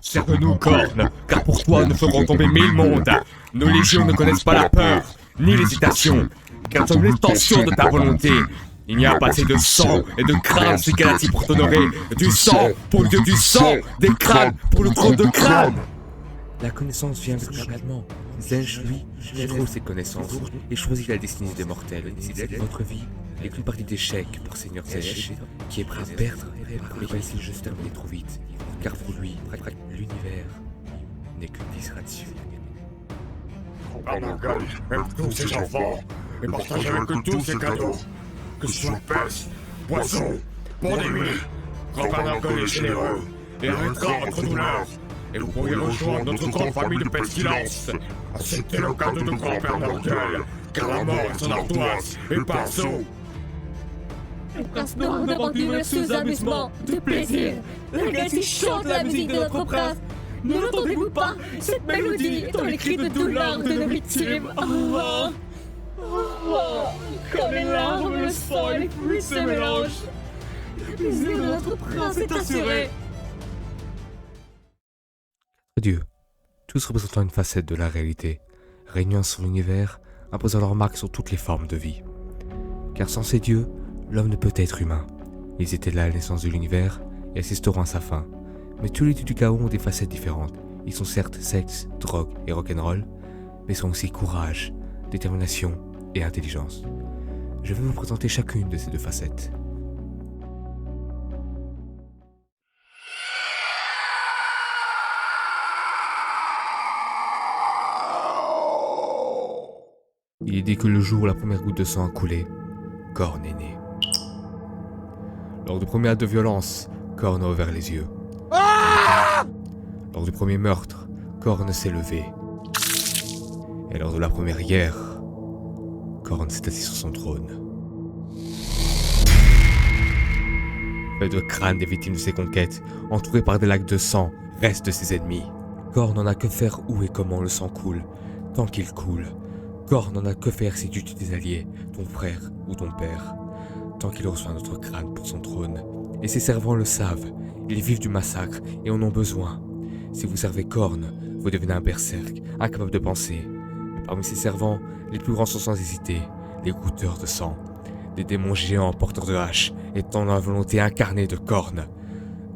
Serve-nous, corne, car pour toi nous ferons tomber 1000 mondes. Nos légions ne connaissent pas la peur, ni l'hésitation, car nous sommes l'extension de ta volonté. Il n'y a pas assez de sang et de crânes chez Galati pour t'honorer. Du sang pour le dieu du sang, des crânes pour le trône de crâne. La connaissance vient graduellement. Zench, lui, contrôle ses connaissances et choisit la destinée des mortels. Votre vie n'est qu'une partie d'échecs pour Seigneur Zench, qui est prêt à perdre et va essayer juste de terminer trop vite. Car pour lui, l'univers n'est qu'une distraction. Barnacle aime tous ses enfants et partage avec eux tous ses cadeaux. Que ce soit peste, poison, pandémie, Grand Barnacle est généreux et arrêtera votre douleur. Et vous pourriez rejoindre notre grande famille de pestilence. Acceptez le cadeau de Grand Barnacle, car la mort est son ardoise et pas sous. Le prince noir d'aventure sous amusement, de plaisir. La galaxie chante la musique de notre prince. Ne l'entendez-vous pas, cette mélodie dans les cris de douleur de nos victimes? Quand les larmes, le sang et les pluies se mélangent, le plaisir de notre prince est assuré. Dieu, tous représentant une facette de la réalité, régnant sur l'univers, imposant leur marque sur toutes les formes de vie. Car sans ces dieux, l'homme ne peut être humain. Ils étaient là à la naissance de l'univers et assisteront à sa fin. Mais tous les dieux du chaos ont des facettes différentes. Ils sont certes sexe, drogue et rock'n'roll, mais sont aussi courage, détermination et intelligence. Je vais vous présenter chacune de ces deux facettes. Il est dit que le jour où la première goutte de sang a coulé, Khorne est né. Lors du premier acte de violence, Khorne a ouvert les yeux. Lors du premier meurtre, Khorne s'est levé. Et lors de la première guerre, Khorne s'est assis sur son trône. Fait de crâne des victimes de ses conquêtes, entouré par des lacs de sang, restent de ses ennemis. Khorne n'en a que faire où et comment le sang coule, tant qu'il coule. Khorne n'en a que faire si tu tues tes alliés, ton frère ou ton père, tant qu'il reçoit notre crâne pour son trône. Et ses servants le savent, ils vivent du massacre et en ont besoin. Si vous servez Khorne, vous devenez un berserk, incapable de penser. Parmi ses servants, les plus grands sont sans hésiter, les goûteurs de sang, des démons géants porteurs de haches, étant la volonté incarnée de Khorne.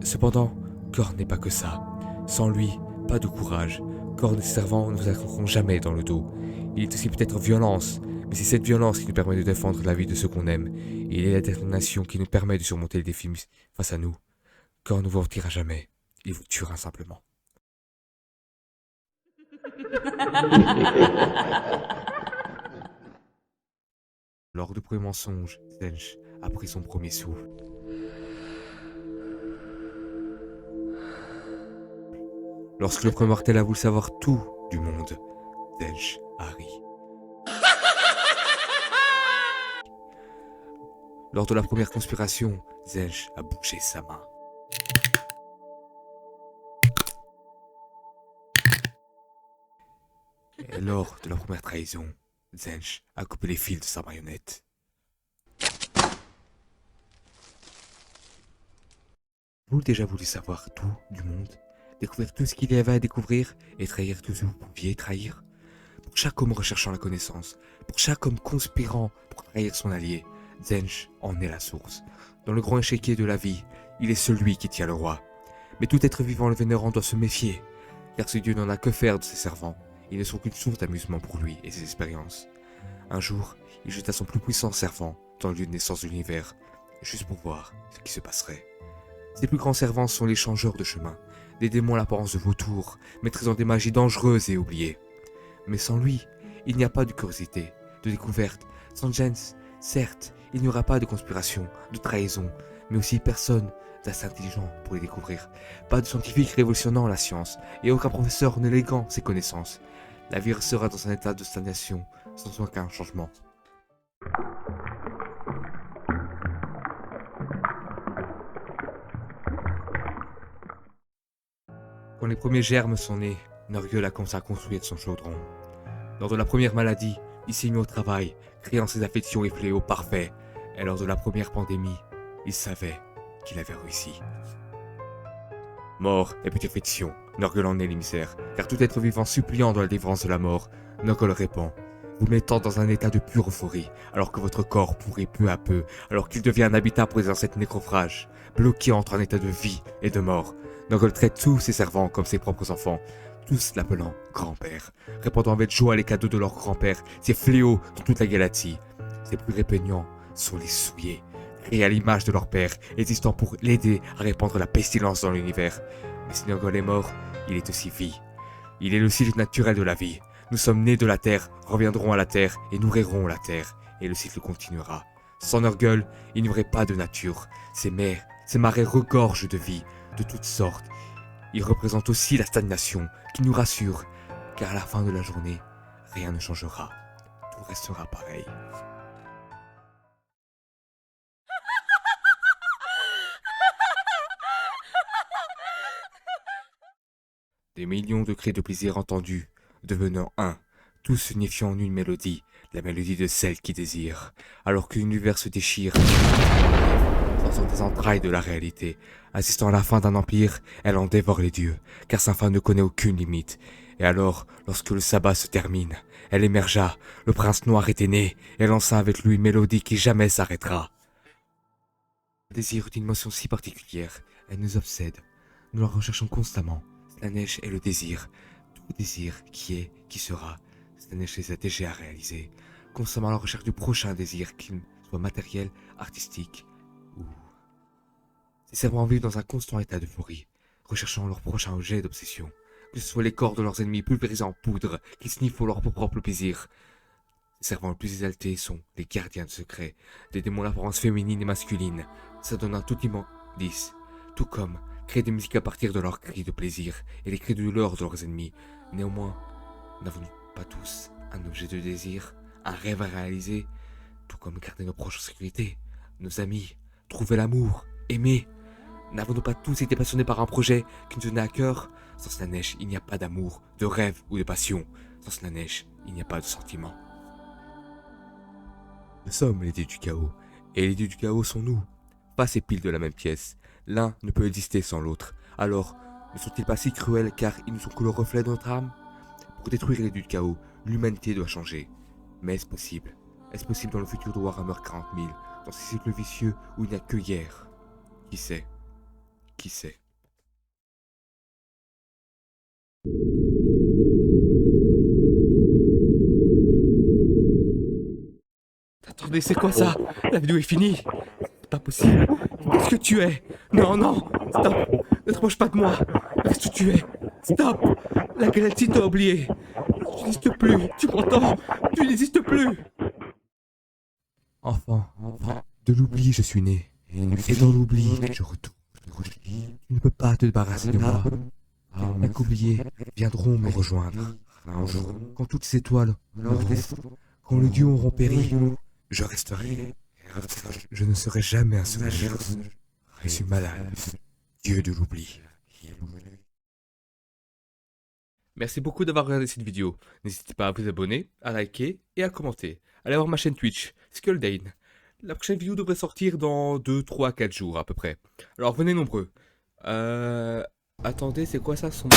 Cependant, Khorne n'est pas que ça. Sans lui, pas de courage. Khorne et ses servants ne vous attaqueront jamais dans le dos. Il est aussi peut-être violence, mais c'est cette violence qui nous permet de défendre la vie de ceux qu'on aime, et il est la détermination qui nous permet de surmonter les défis face à nous. Khorne ne vous mentira jamais, il vous tuera simplement. Lors du premier mensonge, Zench a pris son premier souffle. Lorsque le premier mortel a voulu savoir tout du monde, Zench a ri. Lors de la première conspiration, Zench a bougé sa main. Et lors de la première trahison, Zench a coupé les fils de sa marionnette. Vous déjà voulu savoir tout du monde, découvrir tout ce qu'il y avait à découvrir et trahir tout ce que vous pouviez trahir? Pour chaque homme recherchant la connaissance, pour chaque homme conspirant pour trahir son allié, Zench en est la source. Dans le grand échiquier de la vie, il est celui qui tient le roi. Mais tout être vivant le vénérant doit se méfier, car ce dieu n'en a que faire de ses servants. Ils ne sont qu'une source d'amusement pour lui et ses expériences. Un jour, il jeta son plus puissant servant dans le lieu de naissance de l'univers, juste pour voir ce qui se passerait. Ses plus grands servants sont les changeurs de chemin, des démons à l'apparence de vautours, maîtrisant des magies dangereuses et oubliées. Mais sans lui, il n'y a pas de curiosité, de découverte. Sans Jens, certes, il n'y aura pas de conspiration, de trahison, mais aussi personne d'assez intelligent pour les découvrir. Pas de scientifique révolutionnant la science, et aucun professeur ne léguant ses connaissances. La vie sera dans un état de stagnation, sans aucun changement. Quand les premiers germes sont nés, Nergal a commencé à construire son chaudron. Lors de la première maladie, il s'est mis au travail, créant ses affections et fléaux parfaits. Et lors de la première pandémie, il savait qu'il avait réussi. Mort et petite fétition, Nurgle en est l'émissaire, car tout être vivant suppliant dans la délivrance de la mort, Nurgle répond, vous mettant dans un état de pure euphorie, alors que votre corps pourrit peu à peu, alors qu'il devient un habitat pour les ancêtres nécrophages, bloqué entre un état de vie et de mort. Nurgle traite tous ses servants comme ses propres enfants, tous l'appelant grand-père, répondant avec joie les cadeaux de leur grand-père, ces fléaux dans toute la galaxie. Ses plus répugnants sont les souillés, créés à l'image de leur père, existant pour l'aider à répandre la pestilence dans l'univers. Mais si Nurgle est mort, il est aussi vie. Il est le cycle naturel de la vie. Nous sommes nés de la terre, reviendrons à la terre et nourrirons la terre, et le cycle continuera. Sans Nurgle, il n'y aurait pas de nature. Ces marais regorgent de vie, de toutes sortes. Ils représentent aussi la stagnation, qui nous rassure, car à la fin de la journée, rien ne changera. Tout restera pareil. Des millions de cris de plaisir entendus, devenant un, tous unifiant en une mélodie, la mélodie de celle qui désire, alors que l'univers se déchire, sortant des entrailles de la réalité, assistant à la fin d'un empire, elle en dévore les dieux, car sa fin ne connaît aucune limite. Et alors, lorsque le sabbat se termine, elle émergea, le prince noir était né, et lança avec lui une mélodie qui jamais s'arrêtera. Le désir est une émotion si particulière, elle nous obsède, nous la recherchons constamment. Slaanesh est le désir, tout désir qui est, qui sera. Slaanesh les a déjà réalisés, constamment à la recherche du prochain désir, qu'il soit matériel, artistique ou... Ces servants vivent dans un constant état d'euphorie, recherchant leur prochain objet d'obsession, que ce soit les corps de leurs ennemis pulvérisés en poudre, qui sniffent pour leur propre plaisir. Les servants les plus exaltés sont les gardiens de secrets, des démons d'apparence féminine et masculine. Ça donne un tout indice, tout comme créer des musiques à partir de leurs cris de plaisir et les cris de douleur de leurs ennemis. Néanmoins, n'avons-nous pas tous un objet de désir, un rêve à réaliser, tout comme garder nos proches en sécurité, nos amis, trouver l'amour, aimer? N'avons-nous pas tous été passionnés par un projet qui nous tenait à cœur? Sans Slaanesh, il n'y a pas d'amour, de rêve ou de passion. Sans Slaanesh, il n'y a pas de sentiment. Nous sommes les dieux du chaos, et les dieux du chaos sont nous. Face et pile de la même pièce. L'un ne peut exister sans l'autre. Alors, ne sont-ils pas si cruels car ils ne sont que le reflet de notre âme? Pour détruire les dieux du chaos, l'humanité doit changer. Mais est-ce possible? Est-ce possible dans le futur de Warhammer 40 000, dans ces cycles vicieux où il n'y a que hier? Qui sait? Qui sait? Attendez, c'est quoi ça? La vidéo est finie? C'est pas possible. Qu'est-ce que tu es? Non, non, stop. Ne te rapproche pas de moi. Reste où tu es. Stop. La galaxie t'a oublié. Tu n'existes plus. Tu m'entends? Tu n'existes plus. Enfant, de l'oubli je suis né. Et dans l'oubli je retourne. Tu ne peux pas te débarrasser de moi. Mes oubliés viendront me rejoindre. Un jour, quand toutes ces étoiles quand les dieux auront péri, je resterai. Je ne serai jamais un sauvage. Je suis malade. Dieu de l'oubli. Merci beaucoup d'avoir regardé cette vidéo. N'hésitez pas à vous abonner, à liker et à commenter. Allez voir ma chaîne Twitch, Skuldane. La prochaine vidéo devrait sortir dans 2, 3, 4 jours à peu près. Alors venez nombreux. Attendez, c'est quoi ça son...